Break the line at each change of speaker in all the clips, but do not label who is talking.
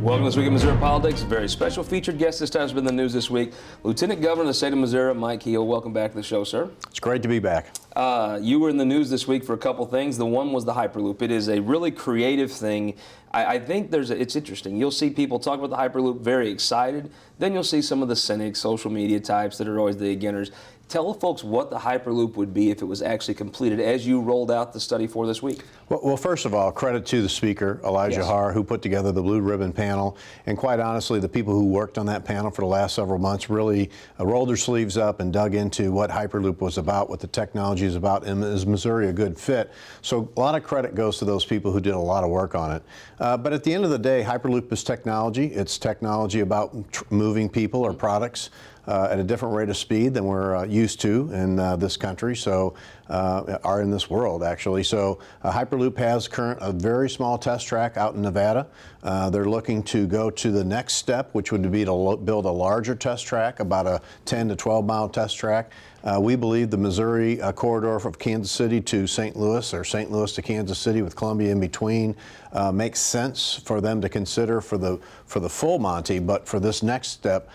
Welcome to This Week in Missouri Politics. A very special featured guest this time has been in the news this week. Lieutenant Governor of the state of Missouri, Mike Kehoe. Welcome back to the show, sir.
It's great to be back.
You were in the news this week for a couple things. The one was the Hyperloop. It is a really creative thing. I think it's interesting. You'll see people talk about the Hyperloop very excited. Then you'll see some of the cynics, social media types that are always the beginners. Tell folks what the Hyperloop would be if it was actually completed as you rolled out the study for this week.
Well, first of all, credit to the speaker, Elijah Haar, who put together the Blue Ribbon panel. And quite honestly, the people who worked on that panel for the last several months really rolled their sleeves up and dug into what Hyperloop was about, what the technology is about, and is Missouri a good fit? So a lot of credit goes to those people who did a lot of work on it. But at the end of the day, Hyperloop is technology. It's technology about moving people or products at a different rate of speed than we're used to in this country, are in this world, actually. So Hyperloop has a very small test track out in Nevada. They're looking to go to the next step, which would be to build a larger test track, about a 10 to 12 mile test track. We believe the Missouri corridor from Kansas City to St. Louis, or St. Louis to Kansas City with Columbia in between, makes sense for them to consider for the full Monty. But for this next step,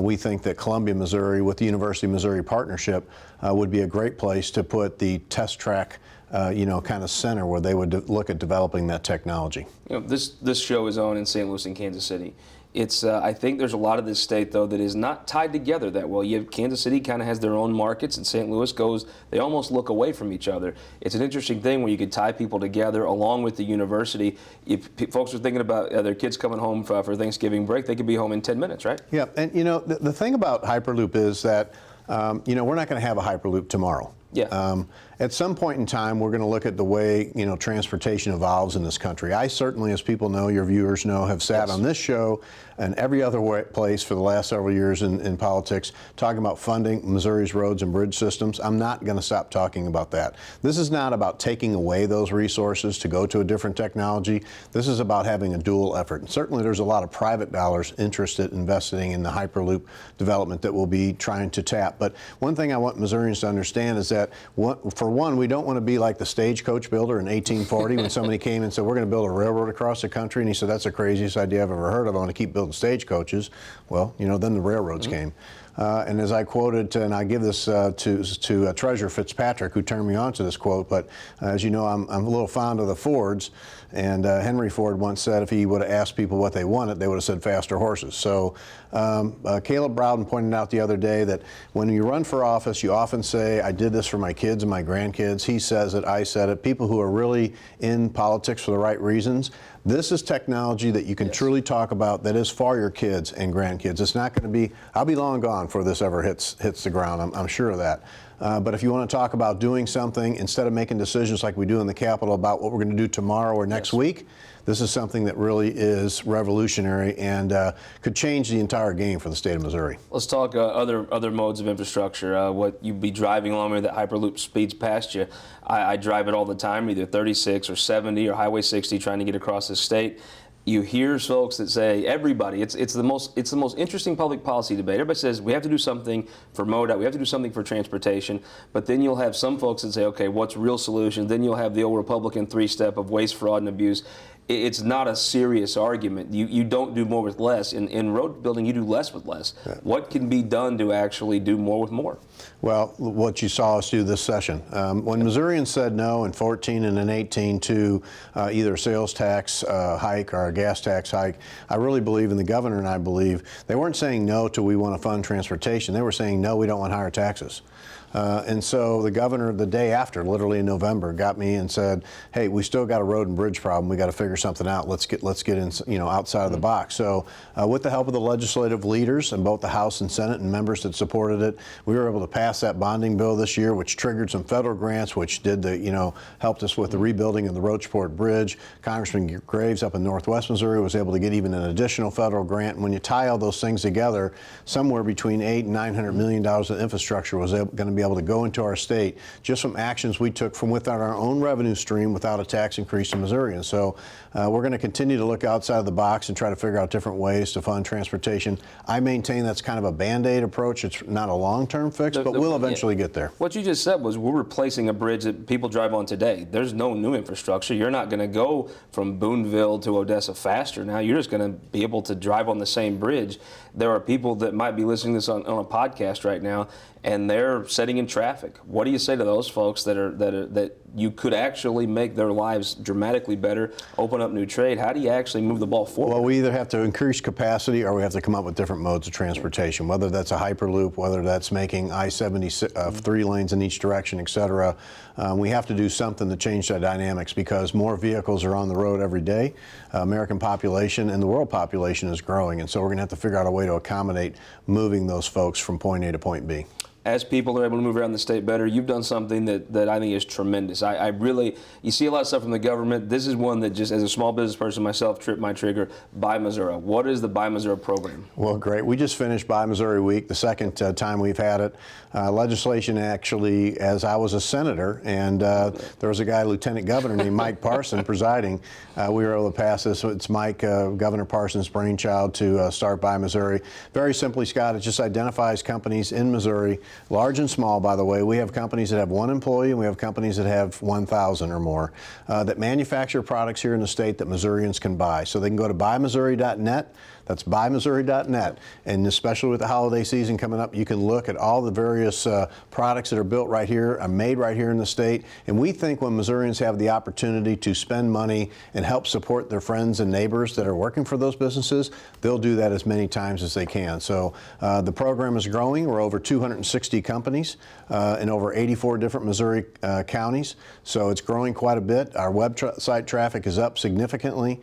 we think that Columbia, Missouri, with the University of Missouri partnership, would be a great place to put the test track, kind of center where they would look at developing that technology.
This show is on in St. Louis and Kansas City. I think there's a lot of this state, though, that is not tied together that well. Kansas City kind of has their own markets, and St. Louis they almost look away from each other. It's an interesting thing where you could tie people together along with the university. If folks are thinking about their kids coming home for Thanksgiving break, they could be home in 10 minutes, right?
Yeah, and the thing about Hyperloop is that, we're not going to have a Hyperloop tomorrow.
Yeah.
At some point in time, we're going to look at the way, transportation evolves in this country. I certainly, as people know, your viewers know, have sat on this show and every other place for the last several years in politics talking about funding Missouri's roads and bridge systems. I'm not going to stop talking about that. This is not about taking away those resources to go to a different technology. This is about having a dual effort. And certainly there's a lot of private dollars interested in investing in the Hyperloop development that we'll be trying to tap. But one thing I want Missourians to understand is that, for one, we don't want to be like the stagecoach builder in 1840 when somebody came and said, we're going to build a railroad across the country. And he said, that's the craziest idea I've ever heard of. I want to keep building stagecoaches. Well, then the railroads came. And as I quoted, and I give this to Treasurer Fitzpatrick, who turned me on to this quote, but as you know, I'm a little fond of the Fords. And Henry Ford once said if he would have asked people what they wanted, they would have said faster horses. So Caleb Browden pointed out the other day that when you run for office, you often say, I did this for my kids and my grandkids. He says it, I said it. People who are really in politics for the right reasons. This is technology that you can truly talk about that is for your kids and grandkids. It's not going to be, I'll be long gone before this ever hits the ground. I'm sure of that. But if you want to talk about doing something, instead of making decisions like we do in the Capitol about what we're going to do tomorrow or next week, this is something that really is revolutionary and could change the entire game for the state of Missouri.
Let's talk other modes of infrastructure. What you'd be driving along with that Hyperloop speeds past you. I drive it all the time, either 36 or 70 or Highway 60, trying to get across the state. You hear folks that say, everybody, it's the most interesting public policy debate. Everybody says we have to do something for MoDOT, we have to do something for transportation, but then you'll have some folks that say, okay, what's real solution? Then you'll have the old Republican three-step of waste, fraud, and abuse. It's not a serious argument. You don't do more with less. In road building, you do less with less. Yeah. What can be done to actually do more with more?
Well, what you saw us do this session. When Missourians said no in 14 and in 18 to either a sales tax hike or a gas tax hike, I really believe, and the governor and I believe, they weren't saying no to we want to fund transportation. They were saying no, we don't want higher taxes. And so the governor the day after, literally in November, got me and said, hey, we still got a road and bridge problem. We got to figure something out. Let's get in, outside of the box. So with the help of the legislative leaders in both the House and Senate and members that supported it, we were able to pass that bonding bill this year, which triggered some federal grants, which did helped us with the rebuilding of the Roachport Bridge. Congressman Graves up in Northwest Missouri was able to get even an additional federal grant. And when you tie all those things together, somewhere between $800 and $900 million of infrastructure was going to be able to go into our state just from actions we took from within our own revenue stream without a tax increase to Missourians. So we're going to continue to look outside of the box and try to figure out different ways to fund transportation. I maintain that's kind of a Band-Aid approach. It's not a long-term fix, but we'll eventually get there.
What you just said was we're replacing a bridge that people drive on today. There's no new infrastructure. You're not going to go from Boonville to Odessa faster now. You're just going to be able to drive on the same bridge. There are people that might be listening to this on a podcast right now, and they're sitting in traffic. What do you say to those folks that you could actually make their lives dramatically better, open up new trade? How do you actually move the ball forward?
Well, we either have to increase capacity or we have to come up with different modes of transportation, whether that's a Hyperloop, whether that's making I-70 3 lanes in each direction, et cetera. We have to do something to change that dynamics because more vehicles are on the road every day. American population and the world population is growing, and so we're going to have to figure out a way to accommodate moving those folks from point A to point B.
As people are able to move around the state better, you've done something that I think is tremendous. I really, you see a lot of stuff from the government. This is one that just, as a small business person myself, tripped my trigger. Buy Missouri. What is the Buy Missouri program?
Well, great. We just finished Buy Missouri Week, the second time we've had it. Legislation actually, as I was a senator, and there was a guy, Lieutenant Governor named Mike Parson, presiding. We were able to pass this. It's Mike, Governor Parson's brainchild to start Buy Missouri. Very simply, Scott, it just identifies companies in Missouri, large and small, by the way. We have companies that have 1 employee, and we have companies that have 1,000 or more that manufacture products here in the state that Missourians can buy. So they can go to buymissouri.net. That's buymissouri.net. And especially with the holiday season coming up, you can look at all the various products that are built right here, are made right here in the state. And we think when Missourians have the opportunity to spend money and help support their friends and neighbors that are working for those businesses, they'll do that as many times as they can. So the program is growing. We're over 260 companies in over 84 different Missouri counties. So it's growing quite a bit. Our website traffic is up significantly.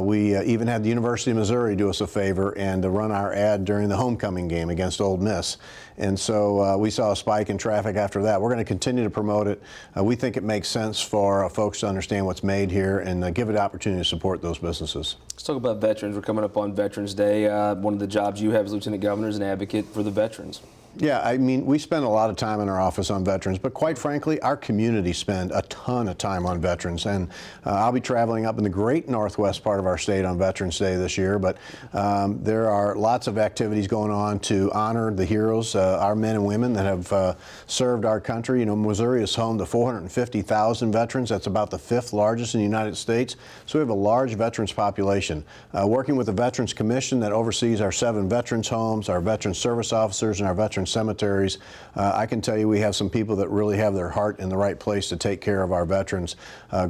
We even had the University of Missouri do us a favor and to run our ad during the homecoming game against Ole Miss. And so we saw a spike in traffic after that. We're going to continue to promote it. We think it makes sense for folks to understand what's made here and give it the opportunity to support those businesses.
Let's talk about veterans. We're coming up on Veterans Day. One of the jobs you have as Lieutenant Governor is an advocate for the veterans.
Yeah, I mean, we spend a lot of time in our office on veterans, but quite frankly, our community spend a ton of time on veterans. And I'll be traveling up in the great northwest part of our state on Veterans Day this year, but there are lots of activities going on to honor the heroes, our men and women that have served our country. You know, Missouri is home to 450,000 veterans. That's about the 5th largest in the United States. So we have a large veterans population. Working with the Veterans Commission that oversees our 7 veterans homes, our veteran service officers, and our veteran cemeteries, I can tell you we have some people that really have their heart in the right place to take care of our veterans.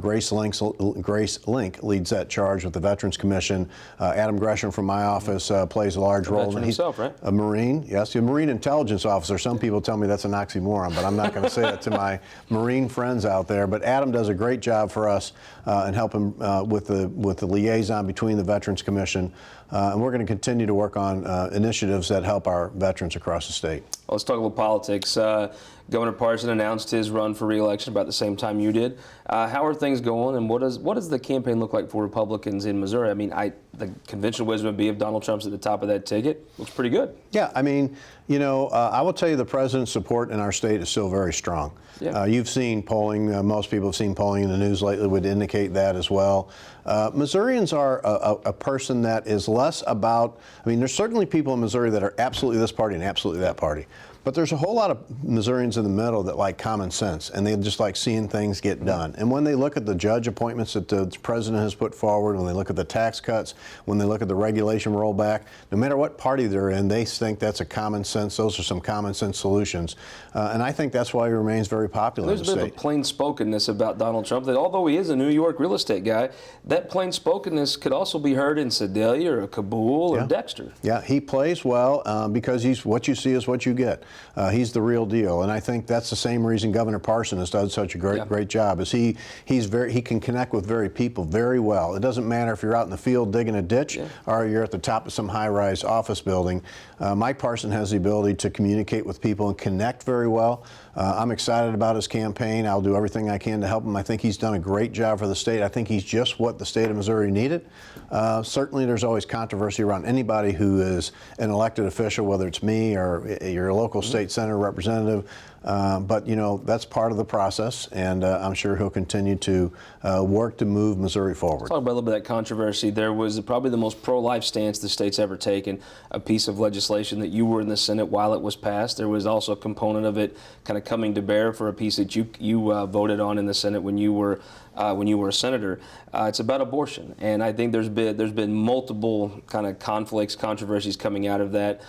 Grace Link leads that charge with the Veterans Commission. Adam Gresham from my office plays a large role.
Veteran himself, right?
A Marine, yes, a Marine intelligence officer. Some people tell me that's an oxymoron, but I'm not going to say that to my Marine friends out there. But Adam does a great job for us and helping with the liaison between the Veterans Commission. And we're going to continue to work on initiatives that help our veterans across the state.
Well, let's talk about politics. Governor Parson announced his run for re-election about the same time you did. How are things going, and what does the campaign look like for Republicans in Missouri? I mean, the conventional wisdom would be if Donald Trump's at the top of that ticket. Looks pretty good.
Yeah, I mean, you know, I will tell you the president's support in our state is still very strong.
Yeah.
You've seen polling. Most people have seen polling in the news lately would indicate that as well. Missourians are a person that is less about, I mean, there's certainly people in Missouri that are absolutely this party and absolutely that party. But there's a whole lot of Missourians in the middle that like common sense, and they just like seeing things get done. And when they look at the judge appointments that the president has put forward, when they look at the tax cuts, when they look at the regulation rollback, no matter what party they're in, they think that's a common sense. Those are some common sense solutions. And I think that's why he remains very popular in the state.
There's a bit of a plain-spokenness about Donald Trump that although he is a New York real estate guy, that plain-spokenness could also be heard in Sedalia or Kabul or Dexter. Yeah,
he plays well because he's what you see is what you get. He's the real deal, and I think that's the same reason Governor Parson has done such a great job. Is he can connect with people very well. It doesn't matter if you're out in the field digging a ditch or you're at the top of some high-rise office building. Mike Parson has the ability to communicate with people and connect very well. I'm excited about his campaign. I'll do everything I can to help him. I think he's done a great job for the state. I think he's just what the state of Missouri needed. Certainly there's always controversy around anybody who is an elected official, whether it's me or your local state senator representative. But, you know, that's part of the process, and I'm sure he'll continue to work to move Missouri forward.
Talk about a little bit of that controversy. There was probably the most pro-life stance the state's ever taken, a piece of legislation that you were in the Senate while it was passed. There was also a component of it kind of coming to bear for a piece that you voted on in the Senate when you were a senator. It's about abortion, and I think there's been multiple kind of conflicts, controversies coming out of that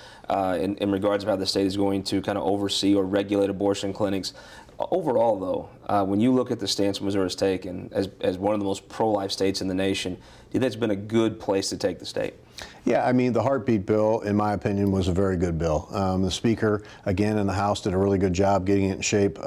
in regards of how the state is going to kind of oversee or regulate abortion clinics. Overall, though, when you look at the stance Missouri's taken as one of the most pro-life states in the nation, do you think it's been a good place to take the state?
Yeah, I mean, the heartbeat bill, in my opinion, was a very good bill. The Speaker, again, in the House did a really good job getting it in shape.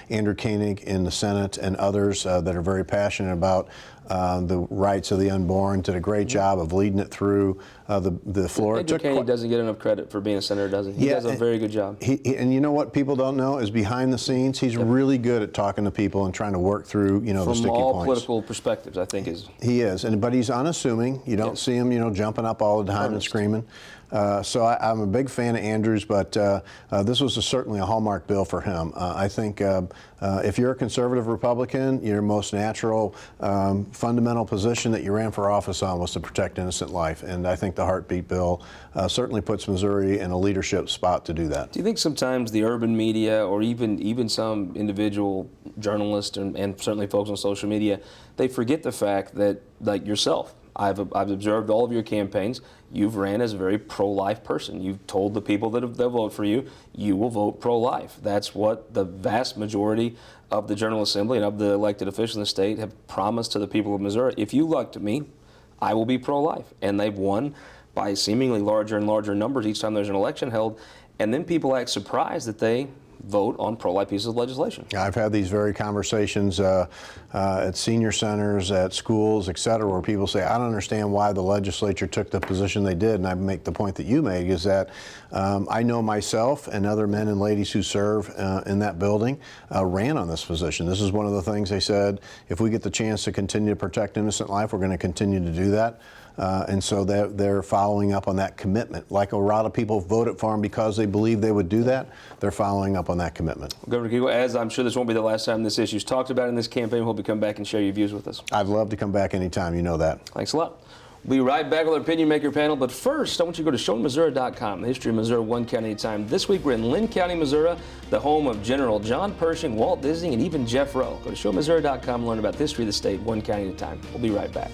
Andrew Koenig in the Senate and others that are very passionate about the rights of the unborn did a great job of leading it through the floor.
Andrew Koenig doesn't get enough credit for being a senator, does he? He does a very good job.
And you know what people don't know is behind the scenes, he's really good at talking to people and trying to work through, you know, the sticky points.
From all political perspectives, I think is.
He is, but he's unassuming. You don't see him, you know, jumping up all the time and screaming. So I'm a big fan of Andrew's, but this was certainly a hallmark bill for him. I think if you're a conservative Republican, your most natural fundamental position that you ran for office on was to protect innocent life, and I think the heartbeat bill certainly puts Missouri in a leadership spot to do that.
Do you think sometimes the urban media or even some individual journalists and certainly folks on social media, they forget the fact that, like yourself, I've observed all of your campaigns. You've ran as a very pro-life person. You've told the people that they'll vote for you, you will vote pro-life. That's what the vast majority of the General Assembly and of the elected officials in the state have promised to the people of Missouri. If you elect me, I will be pro-life. And they've won by seemingly larger and larger numbers each time there's an election held. And then people act surprised that they vote on pro-life pieces of legislation.
I've had these very conversations at senior centers, at schools, et cetera, where people say, I don't understand why the legislature took the position they did. And I make the point that you made is that I know myself and other men and ladies who serve in that building ran on this position. This is one of the things they said, if we get the chance to continue to protect innocent life, we're going to continue to do that. And so they're following up on that commitment. Like a lot of people voted for him because they believed they would do that, they're following up on that commitment.
Governor Kehoe, as I'm sure this won't be the last time this issue is talked about in this campaign, hope you come back and share your views with us.
I'd love to come back anytime, you know that.
Thanks a lot. We'll be right back with our Opinion Maker panel, but first I want you to go to showmissouri.com, the history of Missouri one county at a time. This week we're in Linn County, Missouri, the home of General John Pershing, Walt Disney, and even Jeff Rowe. Go to showmissouri.com and learn about the history of the state one county at a time. We'll be right back.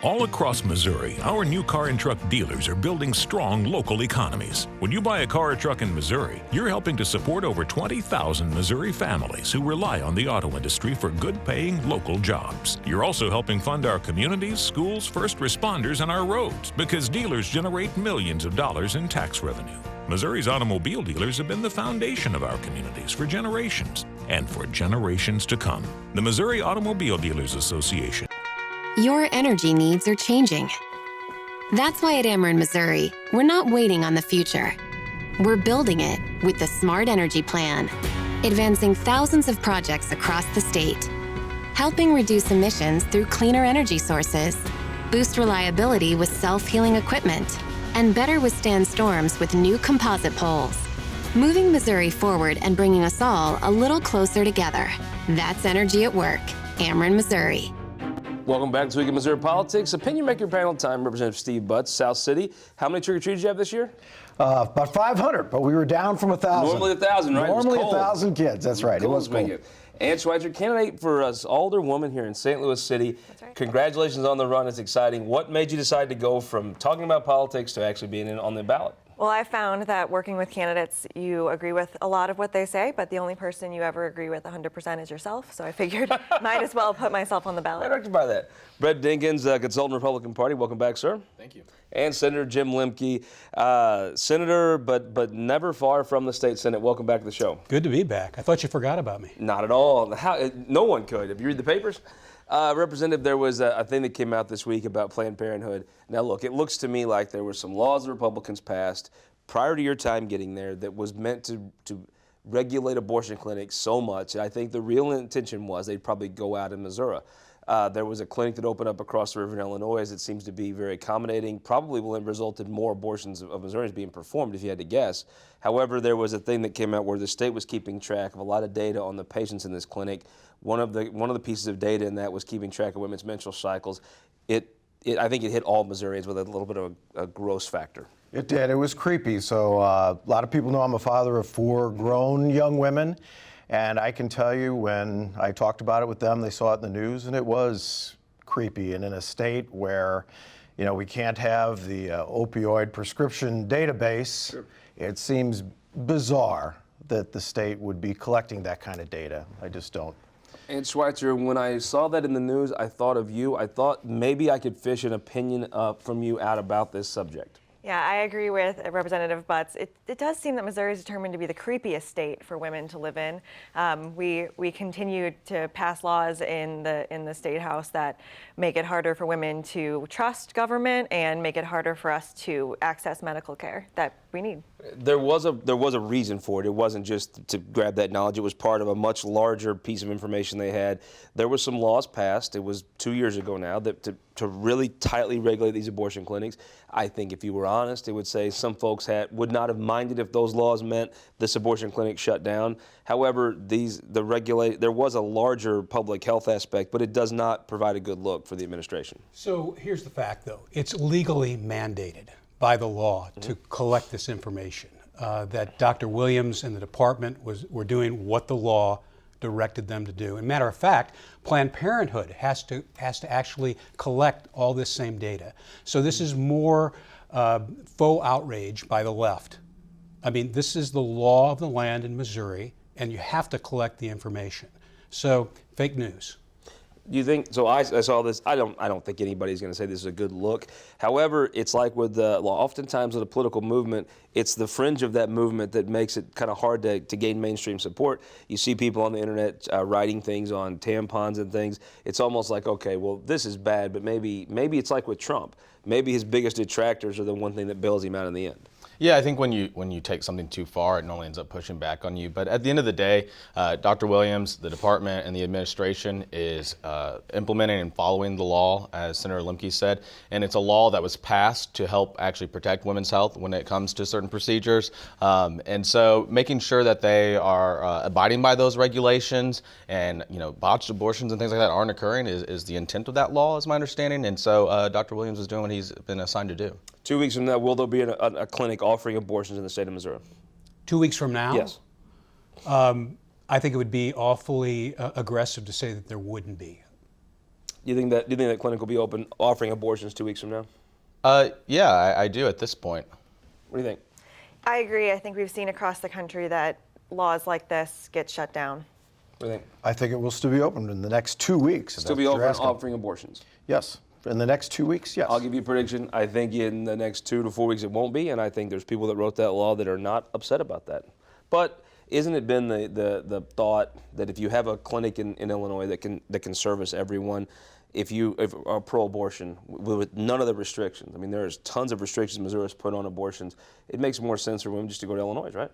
All across Missouri, our new car and truck dealers are building strong local economies. When you buy a car or truck in Missouri, you're helping to support over 20,000 Missouri families who rely on the auto industry for good-paying local jobs. You're also helping fund our communities, schools, first responders, and our roads because dealers generate millions of dollars in tax revenue. Missouri's automobile dealers have been the foundation of our communities for generations and for generations to come. The Missouri Automobile Dealers Association.
Your energy needs are changing. That's why at Ameren, Missouri, we're not waiting on the future. We're building it with the Smart Energy Plan, advancing thousands of projects across the state, helping reduce emissions through cleaner energy sources, boost reliability with self-healing equipment, and better withstand storms with new composite poles. Moving Missouri forward and bringing us all a little closer together. That's energy at work. Ameren, Missouri.
Welcome back to This Week in Missouri Politics. Opinion Maker panel time. Representative Steve Butz, South City. How many trick-or-treaters did you have this year?
About 500, but we were down from 1,000.
Normally 1,000, right?
Normally 1,000 kids. That's right. It was cold.
Anne Schweitzer, candidate for us alderwoman here in St. Louis City.
That's right.
Congratulations on the run. It's exciting. What made you decide to go from talking about politics to actually being on the ballot?
Well, I found that working with candidates, you agree with a lot of what they say, but the only person you ever agree with 100% is yourself. So I figured might as well put myself on the ballot.
I rectify that. Brett Dinkins, consultant Republican Party. Welcome back, sir.
Thank you.
And Senator Jim Lembke, senator, but never far from the state Senate. Welcome back to the show.
Good to be back. I thought you forgot about me.
Not at all. No one could. If you read the papers. Representative, there was a thing that came out this week about Planned Parenthood. Now, look, it looks to me like there were some laws the Republicans passed prior to your time getting there that was meant to regulate abortion clinics so much. And I think the real intention was they'd probably go out in Missouri. There was a clinic that opened up across the river in Illinois that seems to be very accommodating, probably will have resulted in more abortions of Missourians being performed, if you had to guess. However, there was a thing that came out where the state was keeping track of a lot of data on the patients in this clinic. One of the pieces of data in that was keeping track of women's menstrual cycles. I think it hit all Missourians with a little bit of a gross factor.
It did. It was creepy. So a lot of people know I'm a father of 4 grown young women. And I can tell you when I talked about it with them, they saw it in the news, and it was creepy. And in a state where, we can't have the opioid prescription database, sure. It seems bizarre that the state would be collecting that kind of data. I just don't.
Anne Schweitzer, when I saw that in the news, I thought of you. I thought maybe I could fish an opinion from you out about this subject.
Yeah, I agree with Representative Butz. It does seem that Missouri is determined to be the creepiest state for women to live in. We continue to pass laws in the state house that make it harder for women to trust government and make it harder for us to access medical care that we need.
There was a reason for it. It wasn't just to grab that knowledge. It was part of a much larger piece of information they had. There were some laws passed. It was 2 years ago now that to really tightly regulate these abortion clinics. I think if you were honest, it would say some folks would not have minded if those laws meant this abortion clinic shut down. However, there was a larger public health aspect, but it does not provide a good look for the administration.
So here's the fact, though. It's legally mandated by the law to collect this information, that Dr. Williams and the department were doing what the law directed them to do. And matter of fact, Planned Parenthood has to actually collect all this same data. So this is more faux outrage by the left. I mean, this is the law of the land in Missouri, and you have to collect the information. So fake news.
Do you think so? I saw this. I don't think anybody's going to say this is a good look. However, it's like with the law. Oftentimes with a political movement, it's the fringe of that movement that makes it kind of hard to gain mainstream support. You see people on the internet writing things on tampons and things. It's almost like, okay, well, this is bad, but maybe it's like with Trump. Maybe his biggest detractors are the one thing that bails him out in the end.
Yeah, I think when you take something too far, it normally ends up pushing back on you. But at the end of the day, Dr. Williams, the department, and the administration is implementing and following the law, as Senator Lembke said. And it's a law that was passed to help actually protect women's health when it comes to certain procedures. And so making sure that they are abiding by those regulations and, botched abortions and things like that aren't occurring is the intent of that law, is my understanding. And so Dr. Williams is doing what he's been assigned to do.
2 weeks from now, will there be a clinic offering abortions in the state of Missouri?
2 weeks from now?
Yes.
I think it would be awfully aggressive to say that there wouldn't be.
Do you think that clinic will be open offering abortions 2 weeks from now?
Yeah, I do at this point.
What do you think?
I agree. I think we've seen across the country that laws like this get shut down.
What do you think?
I think it will still be open in the next 2 weeks.
Still be open offering abortions?
Yes. In the next 2 weeks, yes.
I'll give you a prediction. I think in the next 2 to 4 weeks it won't be, and I think there's people that wrote that law that are not upset about that. But isn't it been the thought that if you have a clinic in Illinois that can service everyone, if are pro-abortion with none of the restrictions? I mean, there's tons of restrictions Missouri's put on abortions. It makes more sense for women just to go to Illinois, right?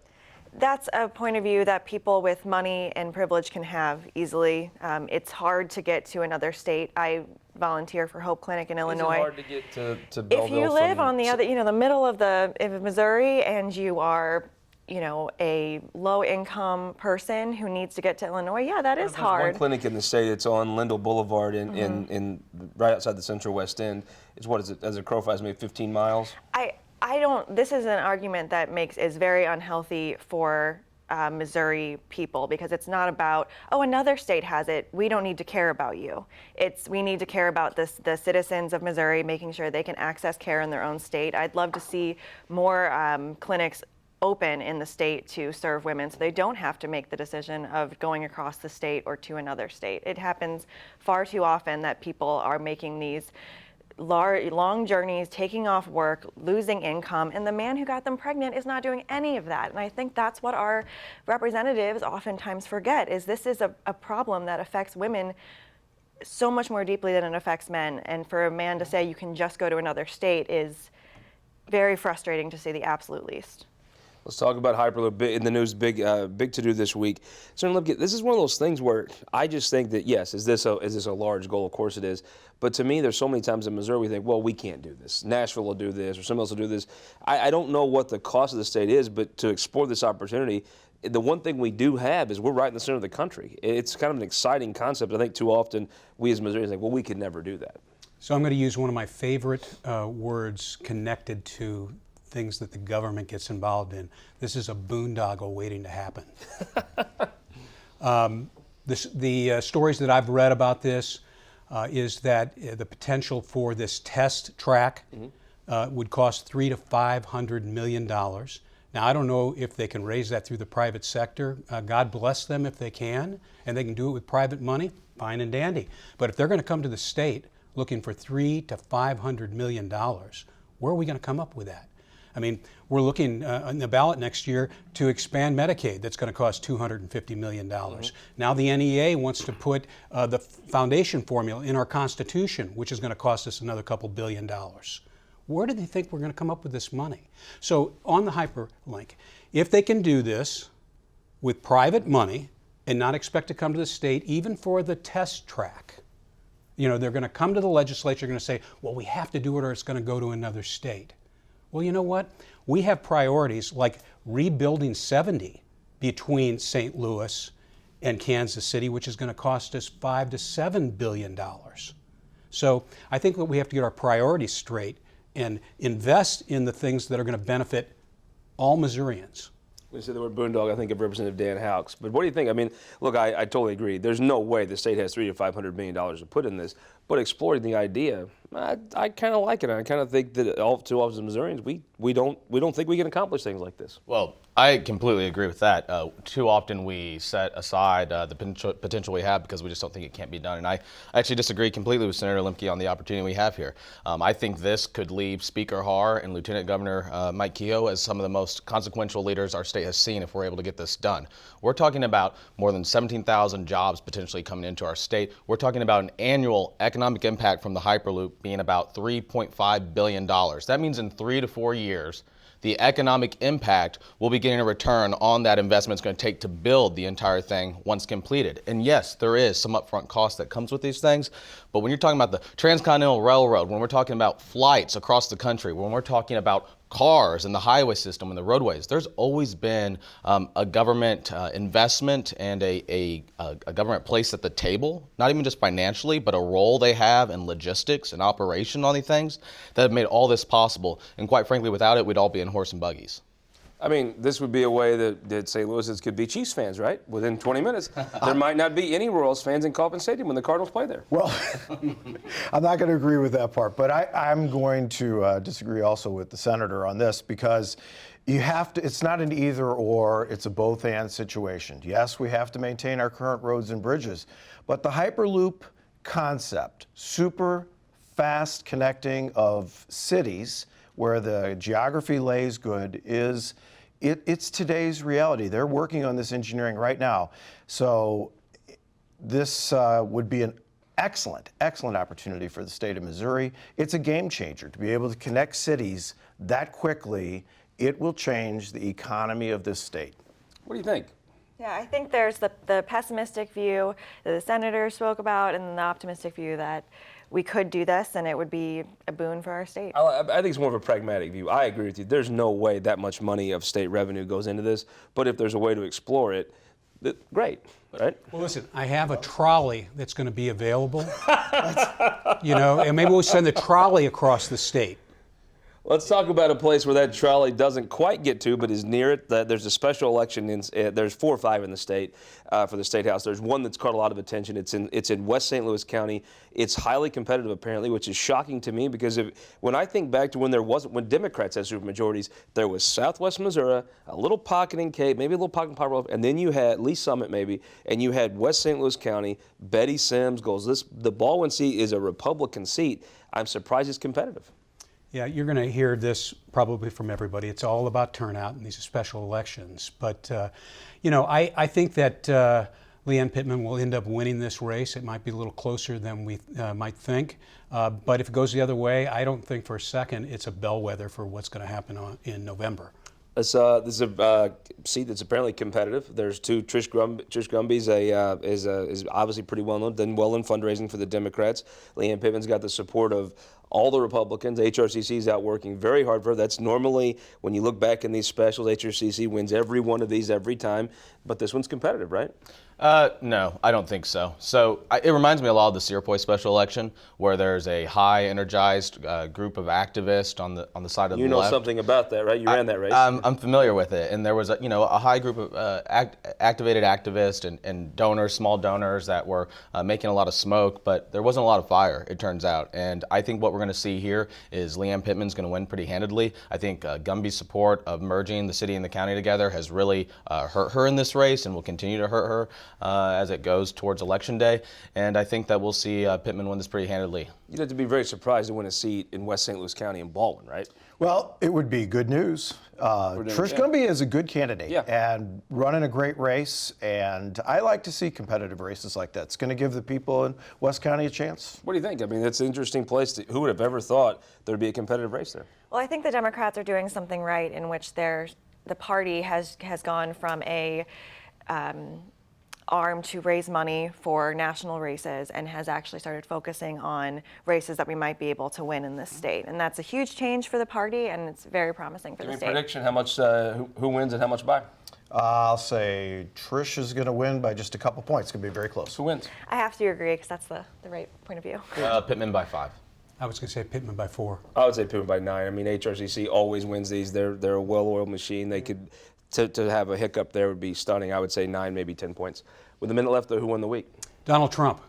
That's a point of view that people with money and privilege can have easily. It's hard to get to another state. I volunteer for Hope Clinic in Illinois.
Is it hard to get to Belleville?
If you live on the other, the middle of Missouri, and you are, a low-income person who needs to get to Illinois, yeah, that is hard.
There's one clinic in the state. It's on Lindell Boulevard in right outside the Central West End. It's what is it? As a crow flies, maybe 15 miles.
I don't. This is an argument that is very unhealthy for Missouri people, because it's not about, oh, another state has it, we don't need to care about you. We need to care about the citizens of Missouri, making sure they can access care in their own state. I'd love to see more clinics open in the state to serve women so they don't have to make the decision of going across the state or to another state. It happens far too often that people are making these long journeys, taking off work, losing income, and the man who got them pregnant is not doing any of that. And I think that's what our representatives oftentimes forget, is this is a problem that affects women so much more deeply than it affects men. And for a man to say you can just go to another state is very frustrating, to say the absolute least.
Let's talk about Hyperloop. In the news, big to do this week. Senator Lembke, this is one of those things where I just think that, yes, is this a large goal? Of course it is. But to me, there's so many times in Missouri we think, well, we can't do this. Nashville will do this, or someone else will do this. I don't know what the cost of the state is, but to explore this opportunity, the one thing we do have is we're right in the center of the country. It's kind of an exciting concept. I think too often we as Missourians think, well, we could never do that.
So I'm going to use one of my favorite words connected to things that the government gets involved in. This is a boondoggle waiting to happen. The stories that I've read about this is that the potential for this test track would cost $300 to $500 million. Now, I don't know if they can raise that through the private sector. God bless them if they can, and they can do it with private money, fine and dandy. But if they're going to come to the state looking for $300 to $500 million, where are we going to come up with that? I mean, we're looking on the ballot next year to expand Medicaid. That's going to cost $250 million. Now the NEA wants to put the foundation formula in our Constitution, which is going to cost us another couple $1 billion. Where do they think we're going to come up with this money? So on the hyperlink, if they can do this with private money and not expect to come to the state even for the test track, you know, they're going to come to the legislature, going to say, well, we have to do it or it's going to go to another state. Well, you know what? We have priorities like rebuilding 70 between St. Louis and Kansas City, which is going to cost us $5 to $7 billion. So I think that we have to get our priorities straight and invest in the things that are going to benefit all Missourians.
When you say the word boondoggle, I think of Representative Dan Houcks. But what do you think? I mean, look, I totally agree. There's no way the state has $300 to $500 million to put in this. But exploring the idea, I kind of like it. I kind of think that too often as Missourians, we don't think we can accomplish things like this.
Well, I completely agree with that. Too often we set aside the potential we have because we just don't think it can't be done. And I actually disagree completely with Senator Lembke on the opportunity we have here. I think this could leave Speaker Haar and Lieutenant Governor Mike Kehoe as some of the most consequential leaders our state has seen if we're able to get this done. We're talking about more than 17,000 jobs potentially coming into our state. We're talking about an annual economic impact from the Hyperloop being about $3.5 billion. That means in 3 to 4 years, the economic impact will be getting a return on that investment it's going to take to build the entire thing once completed. And yes, there is some upfront cost that comes with these things, but when you're talking about the Transcontinental Railroad, when we're talking about flights across the country, when we're talking about cars and the highway system and the roadways, there's always been a government investment and a government place at the table, not even just financially, but a role they have in logistics and operation on these things that have made all this possible. And quite frankly, without it, we'd all be in horse and buggies.
I mean, this would be a way that St. Louis could be Chiefs fans, right? Within 20 minutes. There might not be any Royals fans in Kauffman Stadium when the Cardinals play there.
Well, I'm not going to agree with that part, but I'm going to disagree also with the senator on this because you have to, it's not an either or, it's a both and situation. Yes, we have to maintain our current roads and bridges, but the Hyperloop concept, super fast connecting of cities where the geography lays good, it's today's reality. They're working on this engineering right now. So this would be an excellent opportunity for the state of Missouri. It's a game changer to be able to connect cities that quickly. It will change the economy of this state.
What do you think?
Yeah, I think there's the pessimistic view that the senator spoke about and the optimistic view that we could do this and it would be a boon for our state.
I think it's more of a pragmatic view. I agree with you. There's no way that much money of state revenue goes into this, but if there's a way to explore it, great, right?
Well, listen, I have a trolley that's going to be available, and maybe we'll send the trolley across the state.
Let's talk about a place where that trolley doesn't quite get to, but is near it. There's a special election. There's 4 or 5 in the state for the state house. There's one that's caught a lot of attention. It's in West St. Louis County. It's highly competitive, apparently, which is shocking to me because when I think back to when Democrats had supermajorities, there was Southwest Missouri, a little pocket in Cape, maybe a little pocket in Poplar, and then you had Lee Summit, maybe, and you had West St. Louis County. Betty Sims goes. The Baldwin seat is a Republican seat. I'm surprised it's competitive.
Yeah, you're going to hear this probably from everybody. It's all about turnout in these special elections. But, I think that Leanne Pittman will end up winning this race. It might be a little closer than we might think. But if it goes the other way, I don't think for a second it's a bellwether for what's going to happen in November.
This is a seat that's apparently competitive. There's 2. Trish Gumby's is obviously pretty well known, done well in fundraising for the Democrats. Leanne Pittman's got the support of all the Republicans. HRCC's out working very hard for her. That's normally, when you look back in these specials, HRCC wins every one of these every time. But this one's competitive, right?
No, I don't think so. It reminds me a lot of the Searpoy special election, where there's a high energized group of activists on the side of the left.
You know something about that, right? You ran that race.
I'm familiar with it, and there was a high group of activated activists and donors, small donors that were making a lot of smoke, but there wasn't a lot of fire, it turns out. And I think what we're going to see here is Leanne Pittman's going to win pretty handedly. I think Gumby's support of merging the city and the county together has really hurt her in this race and will continue to hurt her as it goes towards Election Day. And I think that we'll see Pittman win this pretty handedly.
You'd have to be very surprised to win a seat in West St. Louis County in Baldwin, right?
Well, it would be good news. Trish Gumby is a good candidate and running a great race, and I like to see competitive races like that. It's going to give the people in West County a chance.
What do you think? I mean, that's an interesting place. Who would have ever thought there'd be a competitive race there?
Well, I think the Democrats are doing something right in which the party has gone from a arm to raise money for national races and has actually started focusing on races that we might be able to win in this state. And that's a huge change for the party, and it's very promising for the state.
Prediction, how much, who wins and how much by?
I'll say Trish is going to win by just a couple points. It's going to be very close.
Who wins?
I have to agree because that's the right point of view.
Pittman by 5.
I was going to say Pittman by 4.
I would say Pittman by 9. I mean, HRCC always wins these. They're a well-oiled machine. They could, to have a hiccup there would be stunning. I would say 9, maybe 10 points. With a minute left, though, who won the week?
Donald Trump.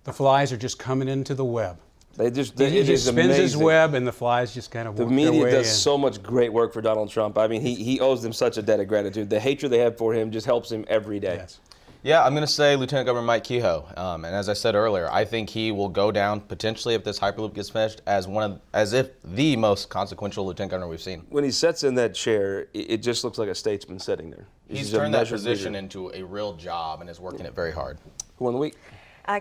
The flies are just coming into the web.
He
just spins his web, and the flies just kind of work their way in.
The media does so much great work for Donald Trump. I mean, he owes them such a debt of gratitude. The hatred they have for him just helps him every day.
Yes.
Yeah, I'm going to say Lieutenant Governor Mike Kehoe. And as I said earlier, I think he will go down potentially, if this Hyperloop gets finished, as if the most consequential lieutenant governor we've seen.
When he sits in that chair, it just looks like a statesman sitting there.
He's turned that position into a real job and is working it very hard.
Who won the week?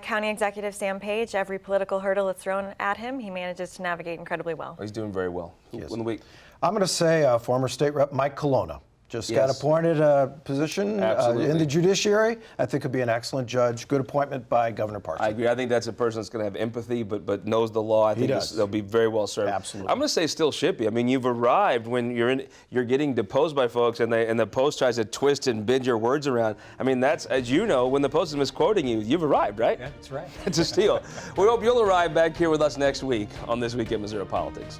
County Executive Sam Page. Every political hurdle that's thrown at him, he manages to navigate incredibly well.
He's doing very well. Who won the week?
I'm going to say former state rep Mike Colonna. Just got appointed a position in the judiciary. I think could be an excellent judge. Good appointment by Governor Parson.
I agree. I think that's a person that's going to have empathy, but knows the law. I think they'll be very well served.
Absolutely.
I'm going to say still Shippey. I mean, you've arrived when you're getting deposed by folks, and the Post tries to twist and bend your words around. I mean, that's, as you know, when the Post is misquoting you, you've arrived, right?
Yeah, that's right.
It's a steal. We hope you'll arrive back here with us next week on This Week in Missouri Politics.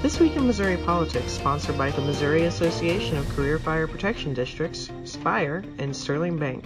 This Week in Missouri Politics, sponsored by the Missouri Association of Career Fire Protection Districts, SPIRE, and Sterling Bank.